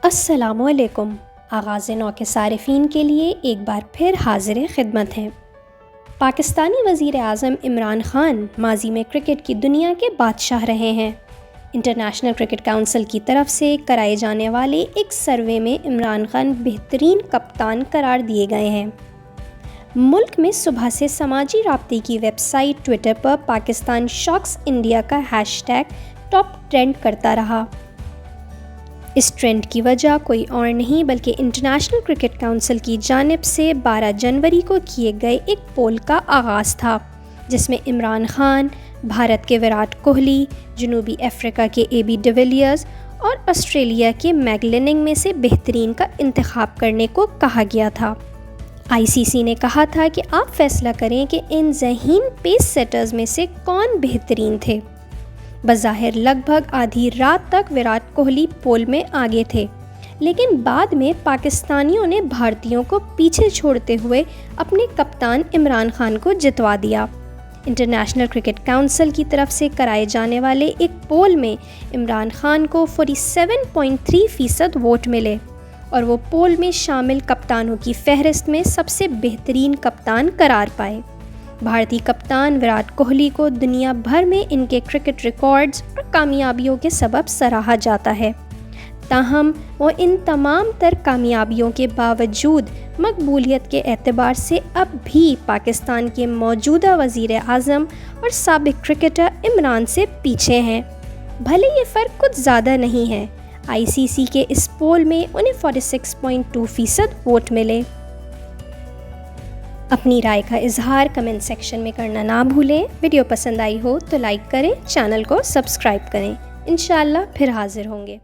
السلام علیکم۔ آغاز نو کے صارفین کے لیے ایک بار پھر حاضر خدمت ہیں۔ پاکستانی وزیر اعظم عمران خان ماضی میں کرکٹ کی دنیا کے بادشاہ رہے ہیں۔ انٹرنیشنل کرکٹ کونسل کی طرف سے کرائے جانے والے ایک سروے میں عمران خان بہترین کپتان قرار دیے گئے ہیں۔ ملک میں صبح سے سماجی رابطے کی ویب سائٹ ٹویٹر پر پاکستان شاکس انڈیا کا ہیش ٹیگ ٹاپ ٹرینڈ کرتا رہا۔ اس ٹرینڈ کی وجہ کوئی اور نہیں بلکہ انٹرنیشنل کرکٹ کونسل کی جانب سے 12 جنوری کو کیے گئے ایک پول کا آغاز تھا، جس میں عمران خان، بھارت کے وراٹ کوہلی، جنوبی افریقہ کے اے بی ڈیویلیئرز اور آسٹریلیا کے میگ لیننگ میں سے بہترین کا انتخاب کرنے کو کہا گیا تھا۔ آئی سی سی نے کہا تھا کہ آپ فیصلہ کریں کہ ان ذہین پیس سیٹرز میں سے کون بہترین تھے۔ بظاہر لگ بھگ آدھی رات تک وراٹ کوہلی پول میں آگے تھے، لیکن بعد میں پاکستانیوں نے بھارتیوں کو پیچھے چھوڑتے ہوئے اپنے کپتان عمران خان کو جتوا دیا۔ انٹرنیشنل کرکٹ کونسل کی طرف سے کرائے جانے والے ایک پول میں عمران خان کو 47.3% ووٹ ملے اور وہ پول میں شامل کپتانوں کی فہرست میں سب سے بہترین کپتان قرار پائے۔ بھارتی کپتان وراٹ کوہلی کو دنیا بھر میں ان کے کرکٹ ریکارڈز اور کامیابیوں کے سبب سراہا جاتا ہے، تاہم وہ ان تمام تر کامیابیوں کے باوجود مقبولیت کے اعتبار سے اب بھی پاکستان کے موجودہ وزیر اعظم اور سابق کرکٹر عمران سے پیچھے ہیں۔ بھلے یہ فرق کچھ زیادہ نہیں ہے، آئی سی سی کے اس پول میں انہیں 46.2% ووٹ ملے۔ اپنی رائے کا اظہار کمنٹ سیکشن میں کرنا نہ بھولیں۔ ویڈیو پسند آئی ہو تو لائک کریں، چینل کو سبسکرائب کریں۔ انشاءاللہ پھر حاضر ہوں گے۔